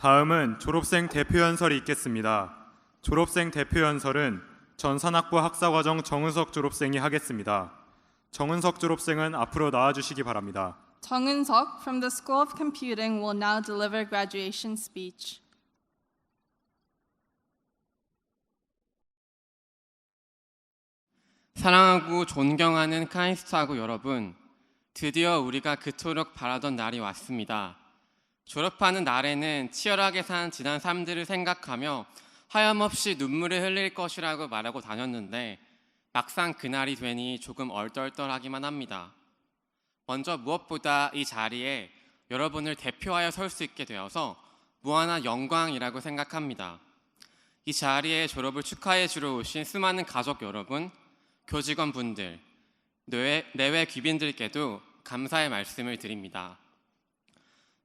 다음은 졸업생 대표연설이 있겠습니다. 졸업생 대표연설은 전산학부 학사과정 정은석 졸업생이 하겠습니다. 정은석 졸업생은 앞으로 나와주시기 바랍니다. 정은석 from the School of Computing will now deliver graduation speech. 사랑하고 존경하는 카이스트하고 여러분, 드디어 우리가 그토록 바라던 날이 왔습니다. 졸업하는 날에는 치열하게 산 지난 삶들을 생각하며 하염없이 눈물을 흘릴 것이라고 말하고 다녔는데 막상 그날이 되니 조금 얼떨떨하기만 합니다. 먼저 무엇보다 이 자리에 여러분을 대표하여 설 수 있게 되어서 무한한 영광이라고 생각합니다. 이 자리에 졸업을 축하해 주러 오신 수많은 가족 여러분, 교직원분들, 내외 귀빈들께도 감사의 말씀을 드립니다.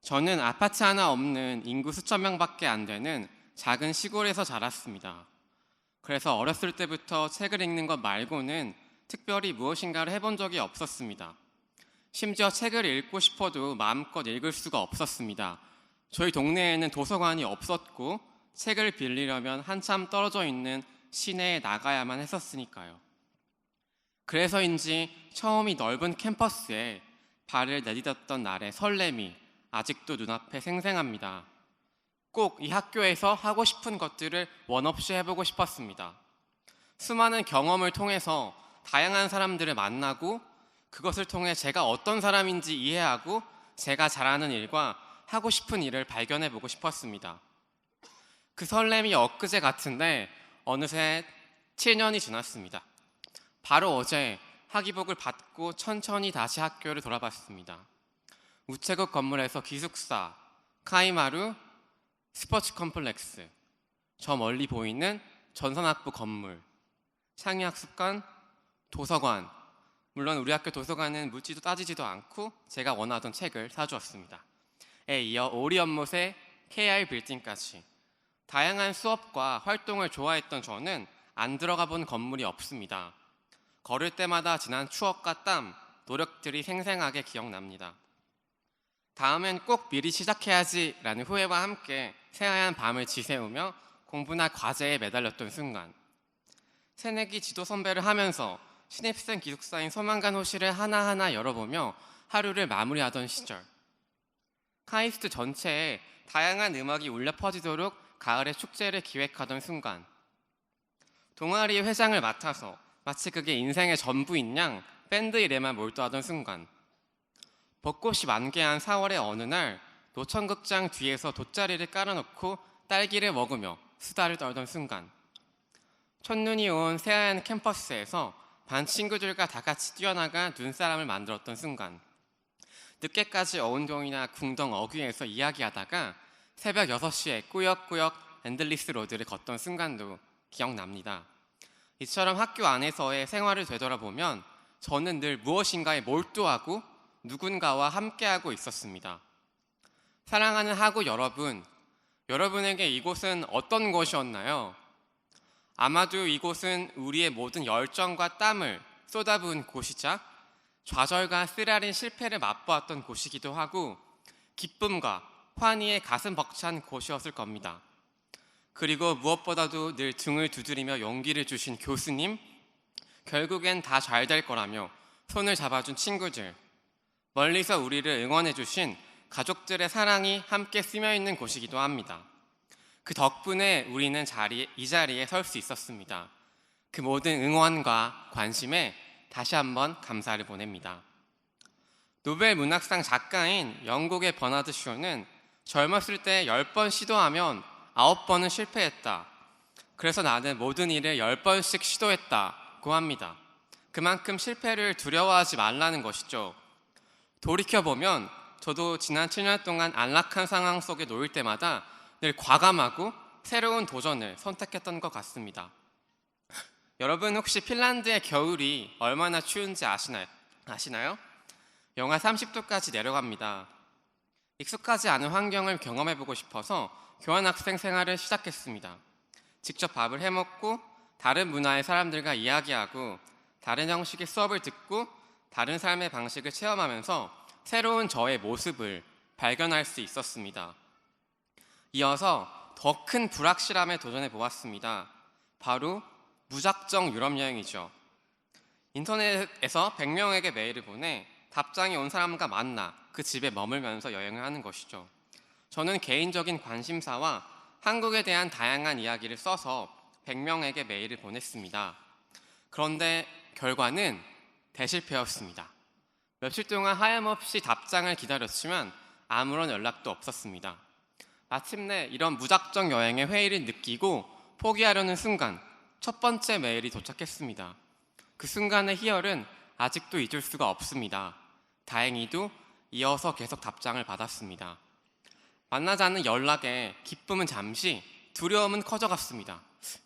저는 아파트 하나 없는 인구 수천 명밖에 안 되는 작은 시골에서 자랐습니다. 그래서 어렸을 때부터 책을 읽는 것 말고는 특별히 무엇인가를 해본 적이 없었습니다. 심지어 책을 읽고 싶어도 마음껏 읽을 수가 없었습니다. 저희 동네에는 도서관이 없었고 책을 빌리려면 한참 떨어져 있는 시내에 나가야만 했었으니까요. 그래서인지 처음이 넓은 캠퍼스에 발을 내딛었던 날의 설렘이 아직도 눈앞에 생생합니다. 꼭 이 학교에서 하고 싶은 것들을 원없이 해보고 싶었습니다. 수많은 경험을 통해서 다양한 사람들을 만나고 그것을 통해 제가 어떤 사람인지 이해하고 제가 잘하는 일과 하고 싶은 일을 발견해보고 싶었습니다. 그 설렘이 엊그제 같은데 어느새 7년이 지났습니다. 바로 어제 학위복을 받고 천천히 다시 학교를 돌아봤습니다. 우체국 건물에서 기숙사, 카이마루, 스포츠 컴플렉스, 저 멀리 보이는 전산학부 건물, 창의학습관, 도서관, 물론 우리 학교 도서관은 묻지도 따지지도 않고 제가 원하던 책을 사주었습니다. 에 이어 오리연못의 KR 빌딩까지 다양한 수업과 활동을 좋아했던 저는 안 들어가 본 건물이 없습니다. 걸을 때마다 지난 추억과 땀, 노력들이 생생하게 기억납니다. 다음엔 꼭 미리 시작해야지 라는 후회와 함께 새하얀 밤을 지새우며 공부나 과제에 매달렸던 순간, 새내기 지도 선배를 하면서 신입생 기숙사인 소망간 호실을 하나하나 열어보며 하루를 마무리하던 시절, 카이스트 전체에 다양한 음악이 울려 퍼지도록 가을의 축제를 기획하던 순간, 동아리 회장을 맡아서 마치 그게 인생의 전부인 양 밴드 일에만 몰두하던 순간, 벚꽃이 만개한 4월의 어느 날 노천극장 뒤에서 돗자리를 깔아놓고 딸기를 먹으며 수다를 떨던 순간, 첫눈이 온 새하얀 캠퍼스에서 반 친구들과 다 같이 뛰어나가 눈사람을 만들었던 순간, 늦게까지 어운동이나 궁동 어귀에서 이야기하다가 새벽 6시에 꾸역꾸역 앤들리스 로드를 걷던 순간도 기억납니다. 이처럼 학교 안에서의 생활을 되돌아보면 저는 늘 무엇인가에 몰두하고 누군가와 함께하고 있었습니다. 사랑하는 하고 여러분, 여러분에게 이곳은 어떤 곳이었나요? 아마도 이곳은 우리의 모든 열정과 땀을 쏟아부은 곳이자 좌절과 쓰라린 실패를 맛보았던 곳이기도 하고 기쁨과 환희에 가슴 벅찬 곳이었을 겁니다. 그리고 무엇보다도 늘 등을 두드리며 용기를 주신 교수님, 결국엔 다 잘 될 거라며 손을 잡아준 친구들, 멀리서 우리를 응원해 주신 가족들의 사랑이 함께 스며있는 곳이기도 합니다. 그 덕분에 우리는 이 자리에 설 수 있었습니다. 그 모든 응원과 관심에 다시 한번 감사를 보냅니다. 노벨 문학상 작가인 영국의 버나드 쇼는 젊었을 때 10번 시도하면 9번은 실패했다. 그래서 나는 모든 일을 10번씩 시도했다고 합니다. 그만큼 실패를 두려워하지 말라는 것이죠. 돌이켜보면 저도 지난 7년 동안 안락한 상황 속에 놓일 때마다 늘 과감하고 새로운 도전을 선택했던 것 같습니다. 여러분 혹시 핀란드의 겨울이 얼마나 추운지 아시나요? 영하 30도까지 내려갑니다. 익숙하지 않은 환경을 경험해보고 싶어서 교환학생 생활을 시작했습니다. 직접 밥을 해먹고 다른 문화의 사람들과 이야기하고 다른 형식의 수업을 듣고 다른 삶의 방식을 체험하면서 새로운 저의 모습을 발견할 수 있었습니다. 이어서 더 큰 불확실함에 도전해 보았습니다. 바로 무작정 유럽 여행이죠. 인터넷에서 100명에게 메일을 보내 답장이 온 사람과 만나 그 집에 머물면서 여행을 하는 것이죠. 저는 개인적인 관심사와 한국에 대한 다양한 이야기를 써서 100명에게 메일을 보냈습니다. 그런데 결과는 대실패였습니다. 며칠 동안 하염없이 답장을 기다렸지만 아무런 연락도 없었습니다. 마침내 이런 무작정 여행의 회의를 느끼고 포기하려는 순간 첫 번째 메일이 도착했습니다. 그 순간의 희열은 아직도 잊을 수가 없습니다. 다행히도 이어서 계속 답장을 받았습니다. 만나자는 연락에 기쁨은 잠시, 두려움은 커져갔습니다.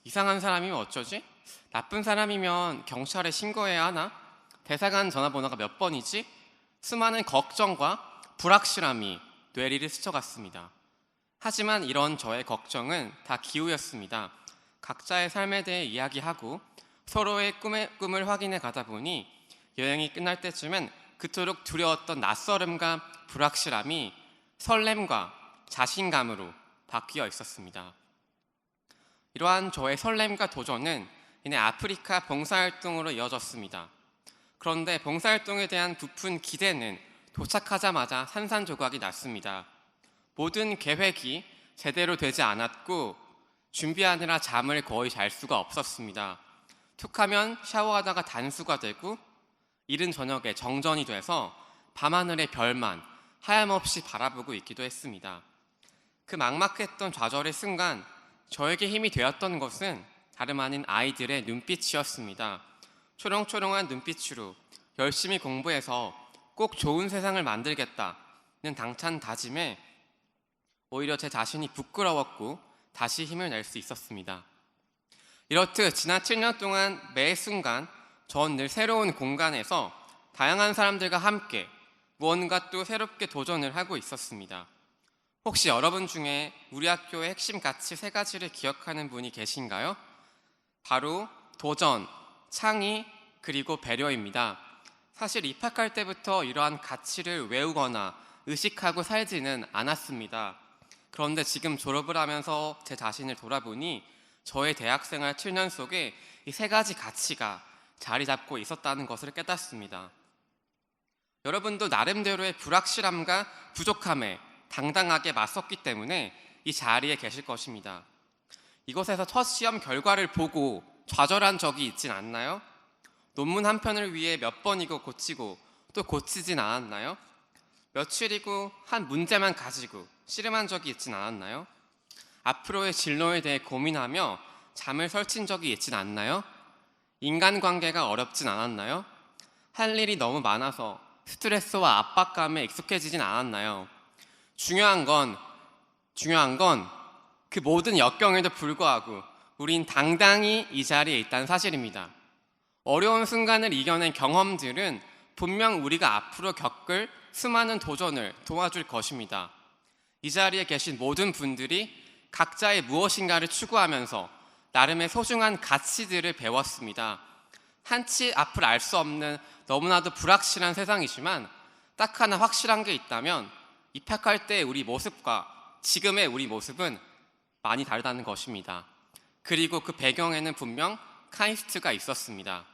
이상한 사람이면 어쩌지? 나쁜 사람이면 경찰에 신고해야 하나? 대사관 전화번호가 몇 번이지? 수많은 걱정과 불확실함이 뇌리를 스쳐갔습니다. 하지만 이런 저의 걱정은 다 기우였습니다. 각자의 삶에 대해 이야기하고 서로의 꿈을 확인해 가다 보니 여행이 끝날 때쯤엔 그토록 두려웠던 낯설음과 불확실함이 설렘과 자신감으로 바뀌어 있었습니다. 이러한 저의 설렘과 도전은 이내 아프리카 봉사활동으로 이어졌습니다. 그런데 봉사활동에 대한 부푼 기대는 도착하자마자 산산조각이 났습니다. 모든 계획이 제대로 되지 않았고 준비하느라 잠을 거의 잘 수가 없었습니다. 툭하면 샤워하다가 단수가 되고 이른 저녁에 정전이 돼서 밤하늘의 별만 하염없이 바라보고 있기도 했습니다. 그 막막했던 좌절의 순간 저에게 힘이 되었던 것은 다름 아닌 아이들의 눈빛이었습니다. 초롱초롱한 눈빛으로 열심히 공부해서 꼭 좋은 세상을 만들겠다는 당찬 다짐에 오히려 제 자신이 부끄러웠고 다시 힘을 낼 수 있었습니다. 이렇듯 지난 7년 동안 매 순간 전 늘 새로운 공간에서 다양한 사람들과 함께 무언가 또 새롭게 도전을 하고 있었습니다. 혹시 여러분 중에 우리 학교의 핵심 가치 3가지를 기억하는 분이 계신가요? 바로 도전, 창의, 그리고 배려입니다. 사실 입학할 때부터 이러한 가치를 외우거나 의식하고 살지는 않았습니다. 그런데 지금 졸업을 하면서 제 자신을 돌아보니 저의 대학생활 7년 속에 이 3가지 가치가 자리 잡고 있었다는 것을 깨닫습니다. 여러분도 나름대로의 불확실함과 부족함에 당당하게 맞섰기 때문에 이 자리에 계실 것입니다. 이곳에서 첫 시험 결과를 보고 좌절한 적이 있진 않나요? 논문 한 편을 위해 몇 번이고 고치고 또 고치진 않았나요? 며칠이고 한 문제만 가지고 씨름한 적이 있진 않았나요? 앞으로의 진로에 대해 고민하며 잠을 설친 적이 있진 않나요? 인간관계가 어렵진 않았나요? 할 일이 너무 많아서 스트레스와 압박감에 익숙해지진 않았나요? 중요한 건 그 모든 역경에도 불구하고 우린 당당히 이 자리에 있다는 사실입니다. 어려운 순간을 이겨낸 경험들은 분명 우리가 앞으로 겪을 수많은 도전을 도와줄 것입니다. 이 자리에 계신 모든 분들이 각자의 무엇인가를 추구하면서 나름의 소중한 가치들을 배웠습니다. 한치 앞을 알 수 없는 너무나도 불확실한 세상이지만 딱 하나 확실한 게 있다면 입학할 때의 우리 모습과 지금의 우리 모습은 많이 다르다는 것입니다. 그리고 그 배경에는 분명 카이스트가 있었습니다.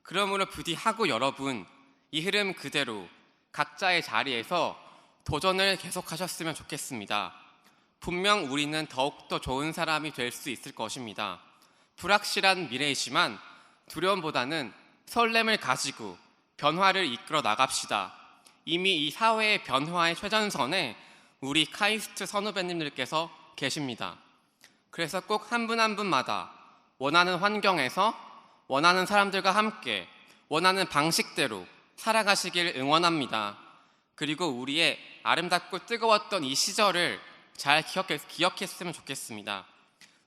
그러므로 부디 하고 여러분 이 흐름 그대로 각자의 자리에서 도전을 계속하셨으면 좋겠습니다. 분명 우리는 더욱더 좋은 사람이 될 수 있을 것입니다. 불확실한 미래이지만 두려움보다는 설렘을 가지고 변화를 이끌어 나갑시다. 이미 이 사회의 변화의 최전선에 우리 카이스트 선후배님들께서 계십니다. 그래서 꼭 한 분 한 분마다 원하는 환경에서 원하는 사람들과 함께 원하는 방식대로 살아가시길 응원합니다. 그리고 우리의 아름답고 뜨거웠던 이 시절을 잘 기억했으면 좋겠습니다.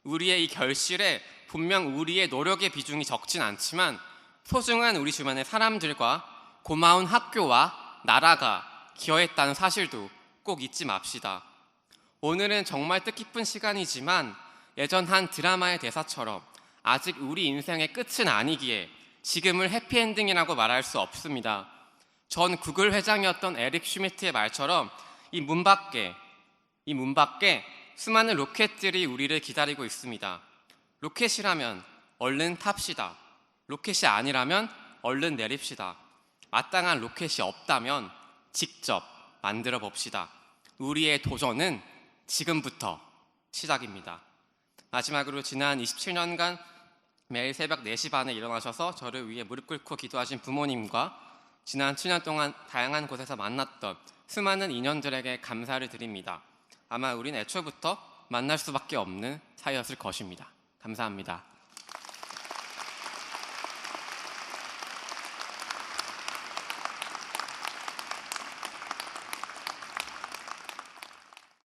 우리의 이 결실에 분명 우리의 노력의 비중이 적진 않지만 소중한 우리 주변의 사람들과 고마운 학교와 나라가 기여했다는 사실도 꼭 잊지 맙시다. 오늘은 정말 뜻깊은 시간이지만 예전 한 드라마의 대사처럼 아직 우리 인생의 끝은 아니기에 지금을 해피엔딩이라고 말할 수 없습니다. 전 구글 회장이었던 에릭 슈미트의 말처럼 이 문 밖에 수많은 로켓들이 우리를 기다리고 있습니다. 로켓이라면 얼른 탑시다. 로켓이 아니라면 얼른 내립시다. 마땅한 로켓이 없다면 직접 만들어 봅시다. 우리의 도전은 지금부터 시작입니다. 마지막으로 지난 27년간 매일 새벽 4시 반에 일어나셔서 저를 위해 무릎 꿇고 기도하신 부모님과 지난 7년 동안 다양한 곳에서 만났던 수많은 인연들에게 감사를 드립니다. 아마 우린 애초부터 만날 수밖에 없는 사이였을 것입니다. 감사합니다.